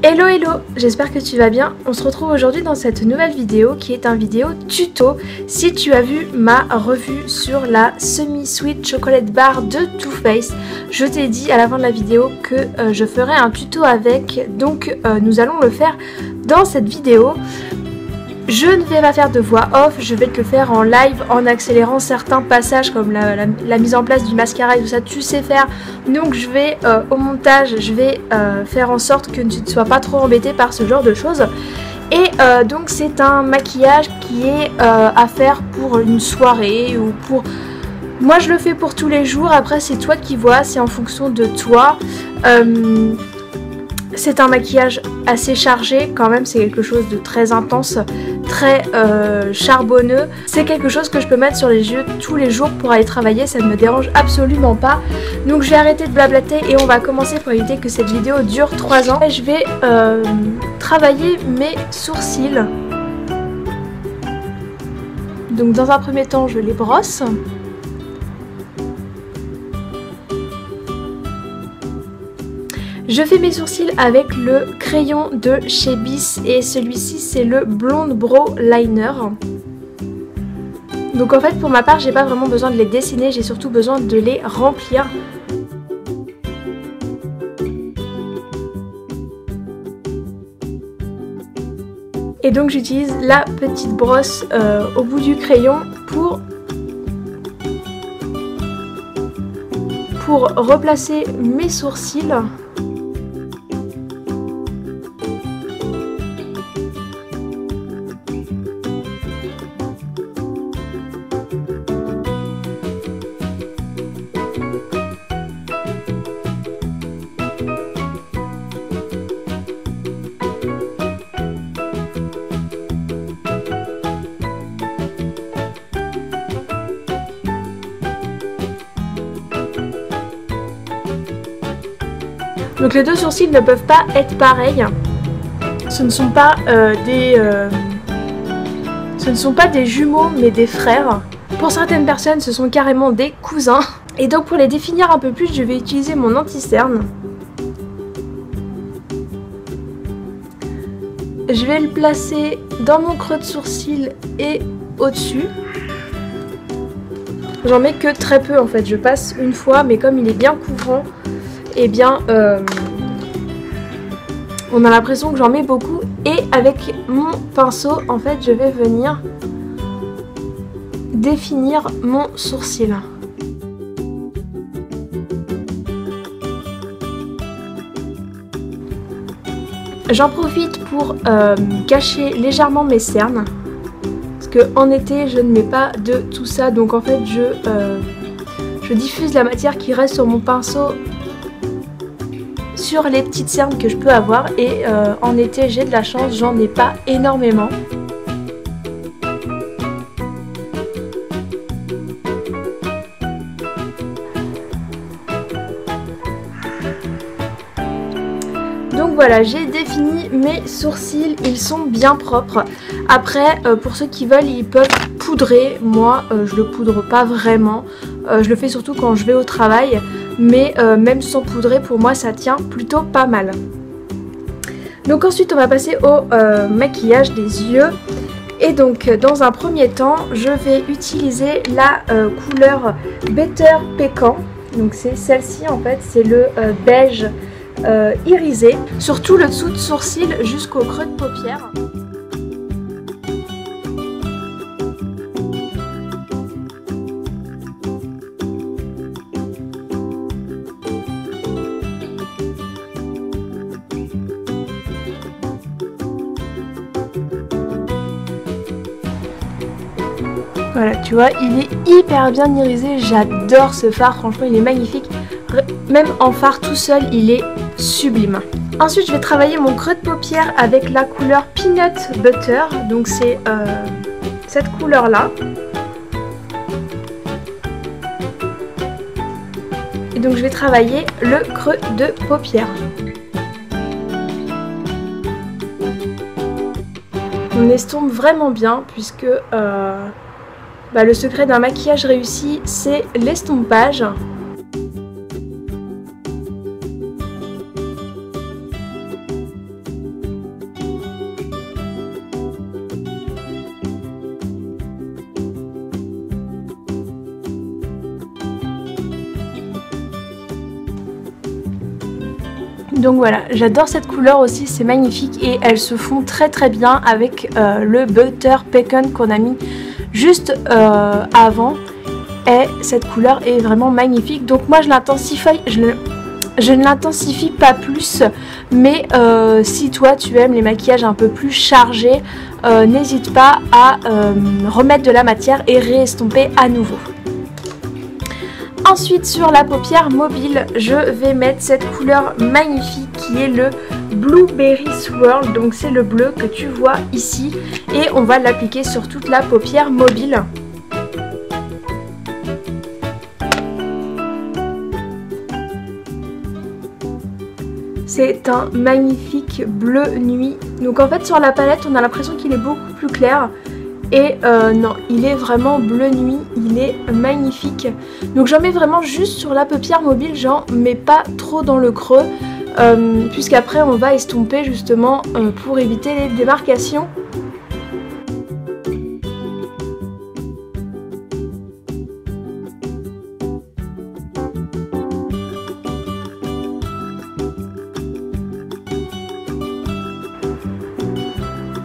Hello hello, j'espère que tu vas bien. On se retrouve aujourd'hui dans cette nouvelle vidéo qui est un vidéo tuto. Si tu as vu ma revue sur la semi-sweet chocolate bar de Too Faced, je t'ai dit à la fin de la vidéo que je ferai un tuto avec, donc nous allons le faire dans cette vidéo. Je ne vais pas faire de voix off, je vais te le faire en live en accélérant certains passages comme la mise en place du mascara et tout ça, tu sais faire. Donc je vais au montage, je vais faire en sorte que tu ne sois pas trop embêté par ce genre de choses. Et donc c'est un maquillage qui est à faire pour une soirée ou pour... Moi je le fais pour tous les jours, après c'est toi qui vois, c'est en fonction de toi. C'est un maquillage assez chargé quand même, c'est quelque chose de très intense, très charbonneux. C'est quelque chose que je peux mettre sur les yeux tous les jours pour aller travailler, ça ne me dérange absolument pas. Donc je vais arrêter de blablater et on va commencer pour éviter que cette vidéo dure 3 ans. Et je vais travailler mes sourcils. Donc dans un premier temps je les brosse. Je fais mes sourcils avec le crayon de chez Bis et celui-ci c'est le Blonde Brow Liner. Donc en fait pour ma part j'ai pas vraiment besoin de les dessiner, j'ai surtout besoin de les remplir. Et donc j'utilise la petite brosse au bout du crayon pour replacer mes sourcils. Donc les deux sourcils ne peuvent pas être pareils. Ce ne sont pas des jumeaux mais des frères. Pour certaines personnes ce sont carrément des cousins. Et donc pour les définir un peu plus je vais utiliser mon anti-cerne. Je vais le placer dans mon creux de sourcil et au-dessus. J'en mets que très peu en fait, je passe une fois mais comme il est bien couvrant, et bien on a l'impression que j'en mets beaucoup. Et avec mon pinceau en fait je vais venir définir mon sourcil. J'en profite pour cacher légèrement mes cernes parce que en été je ne mets pas de tout ça, donc en fait je diffuse la matière qui reste sur mon pinceau sur les petites cernes que je peux avoir. Et en été j'ai de la chance, j'en ai pas énormément. Donc voilà, j'ai défini mes sourcils, ils sont bien propres. Après pour ceux qui veulent ils peuvent poudrer, moi je le poudre pas vraiment, je le fais surtout quand je vais au travail. Mais même sans poudrer pour moi ça tient plutôt pas mal. Donc ensuite on va passer au maquillage des yeux. Et donc dans un premier temps je vais utiliser la couleur Better Pécan. Donc c'est celle-ci en fait, c'est le beige irisé. Sur tout le dessous de sourcil jusqu'au creux de paupière. Voilà, tu vois, il est hyper bien irisé, j'adore ce fard, franchement il est magnifique. Même en fard tout seul, il est sublime. Ensuite, je vais travailler mon creux de paupière avec la couleur Peanut Butter, donc c'est cette couleur-là. Et donc je vais travailler le creux de paupière. On estompe vraiment bien puisque le secret d'un maquillage réussi, c'est l'estompage. Donc voilà, j'adore cette couleur aussi, c'est magnifique et elles se font très très bien avec le Butter Pecan qu'on a mis juste avant. Et cette couleur est vraiment magnifique. Donc moi je ne l'intensifie pas plus, mais si toi tu aimes les maquillages un peu plus chargés, n'hésite pas à remettre de la matière et réestomper à nouveau. Ensuite sur la paupière mobile, je vais mettre cette couleur magnifique qui est le Blueberry Swirl, donc c'est le bleu que tu vois ici et on va l'appliquer sur toute la paupière mobile. C'est un magnifique bleu nuit, donc en fait sur la palette on a l'impression qu'il est beaucoup plus clair. Et non, il est vraiment bleu nuit, il est magnifique. Donc j'en mets vraiment juste sur la paupière mobile, j'en mets pas trop dans le creux, puisqu'après on va estomper justement pour éviter les démarcations.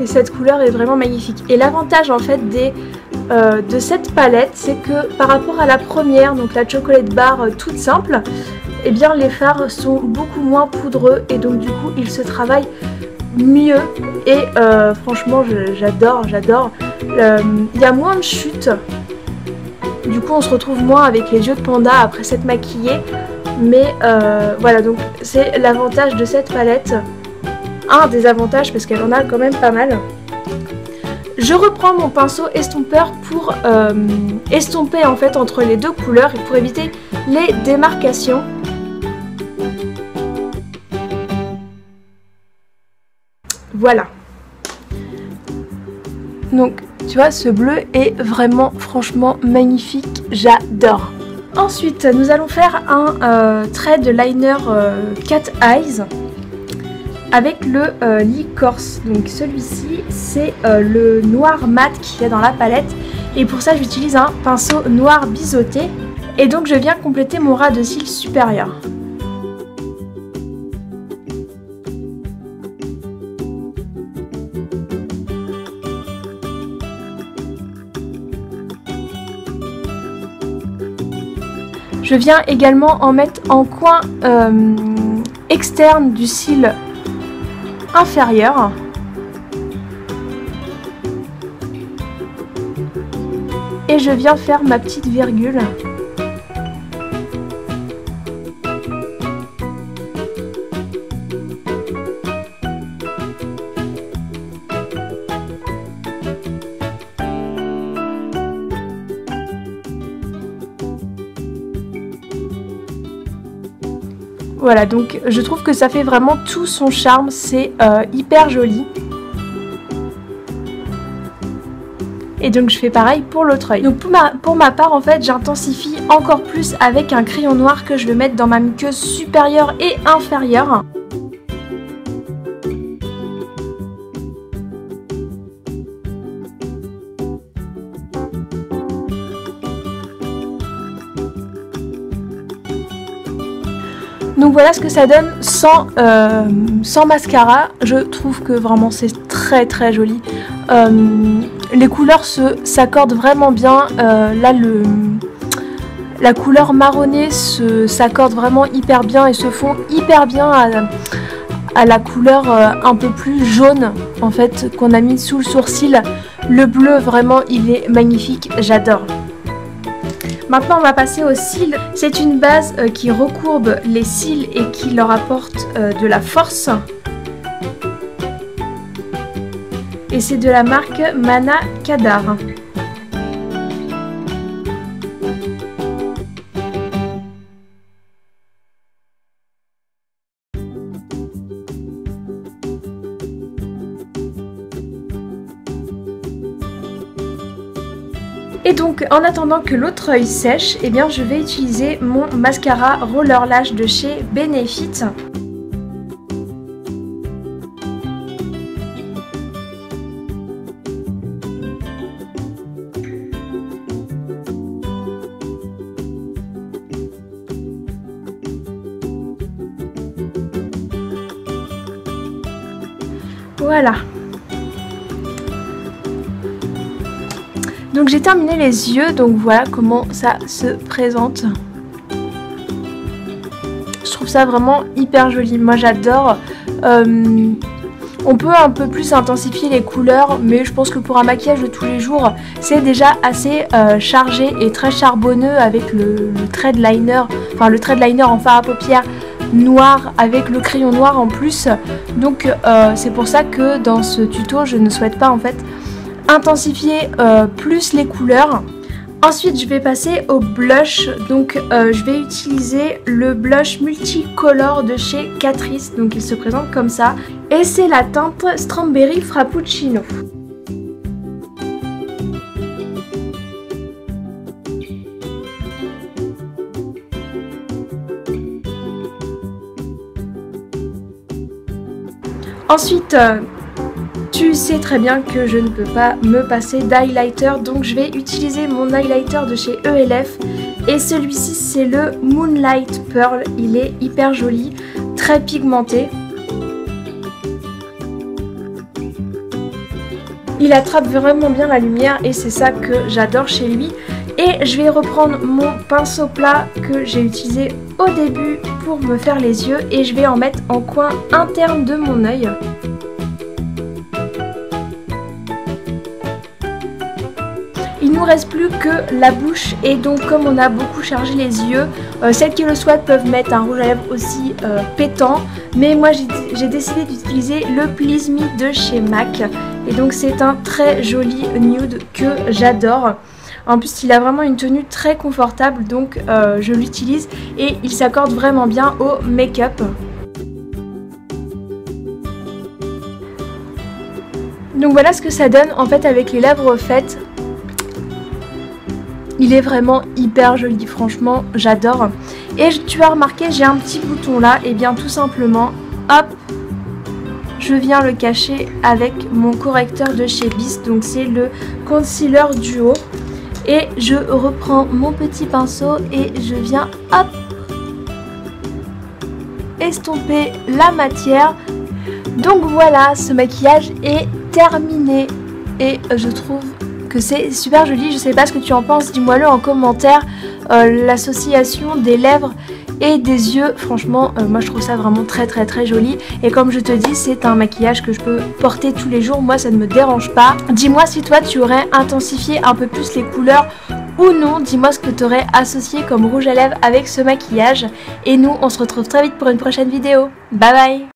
Et cette couleur est vraiment magnifique. Et l'avantage en fait de cette palette, c'est que par rapport à la première, donc la Chocolate Bar toute simple, eh bien les fards sont beaucoup moins poudreux et donc du coup ils se travaillent mieux. Et franchement j'adore. Il y a moins de chutes. Du coup on se retrouve moins avec les yeux de panda après s'être maquillé. Mais voilà, donc c'est l'avantage de cette palette. Un des avantages parce qu'elle en a quand même pas mal. Je reprends mon pinceau estompeur pour estomper en fait entre les deux couleurs et pour éviter les démarcations. Voilà. Donc tu vois, ce bleu est vraiment franchement magnifique, j'adore. Ensuite nous allons faire un trait de liner Cat Eyes avec le Licorce. Donc celui-ci c'est le noir mat qu'il y a dans la palette et pour ça j'utilise un pinceau noir biseauté et donc je viens compléter mon ras de cils supérieur. Je viens également en mettre en coin externe du cil inférieur. Et je viens faire ma petite virgule. Voilà, donc je trouve que ça fait vraiment tout son charme, c'est hyper joli. Et donc je fais pareil pour l'autre œil. Donc pour ma part en fait j'intensifie encore plus avec un crayon noir que je vais mettre dans ma muqueuse supérieure et inférieure. Donc voilà ce que ça donne sans mascara. Je trouve que vraiment c'est très très joli. Les couleurs s'accordent vraiment bien. Là la couleur marronnée s'accorde vraiment hyper bien et se fond hyper bien à la couleur un peu plus jaune en fait qu'on a mis sous le sourcil. Le bleu vraiment il est magnifique, j'adore. Maintenant on va passer aux cils. C'est une base qui recourbe les cils et qui leur apporte de la force. Et c'est de la marque Mana Kadar. Et donc en attendant que l'autre œil sèche, eh bien, je vais utiliser mon mascara Roller Lash de chez Benefit. Voilà. Donc j'ai terminé les yeux, donc voilà comment ça se présente. Je trouve ça vraiment hyper joli, moi j'adore. On peut un peu plus intensifier les couleurs, mais je pense que pour un maquillage de tous les jours, c'est déjà assez chargé et très charbonneux avec le thread liner, enfin le thread liner en fard à paupières noir avec le crayon noir en plus. Donc c'est pour ça que dans ce tuto, je ne souhaite pas en fait intensifier plus les couleurs. Ensuite je vais passer au blush, donc je vais utiliser le blush multicolore de chez Catrice, donc il se présente comme ça et c'est la teinte Strawberry Frappuccino. Ensuite tu sais très bien que je ne peux pas me passer d'highlighter, donc je vais utiliser mon highlighter de chez ELF et celui-ci c'est le Moonlight Pearl. Il est hyper joli, très pigmenté. Il attrape vraiment bien la lumière et c'est ça que j'adore chez lui. Et je vais reprendre mon pinceau plat que j'ai utilisé au début pour me faire les yeux et je vais en mettre en coin interne de mon œil. Il ne nous reste plus que la bouche et donc comme on a beaucoup chargé les yeux, celles qui le souhaitent peuvent mettre un rouge à lèvres aussi pétant. Mais moi j'ai décidé d'utiliser le Please Me de chez MAC. Et donc c'est un très joli nude que j'adore. En plus il a vraiment une tenue très confortable, donc je l'utilise et il s'accorde vraiment bien au make-up. Donc voilà ce que ça donne en fait avec les lèvres faites. Il est vraiment hyper joli, franchement j'adore. Et tu as remarqué j'ai un petit bouton là, et bien tout simplement, hop, je viens le cacher avec mon correcteur de chez Bis, donc c'est le concealer duo. Et je reprends mon petit pinceau et je viens, hop, estomper la matière. Donc voilà, ce maquillage est terminé et je trouve que c'est super joli. Je sais pas ce que tu en penses, dis-moi le en commentaire. L'association des lèvres et des yeux, franchement moi je trouve ça vraiment très joli et comme je te dis c'est un maquillage que je peux porter tous les jours, moi ça ne me dérange pas. Dis-moi si toi tu aurais intensifié un peu plus les couleurs ou non, dis-moi ce que tu aurais associé comme rouge à lèvres avec ce maquillage et nous on se retrouve très vite pour une prochaine vidéo. Bye bye.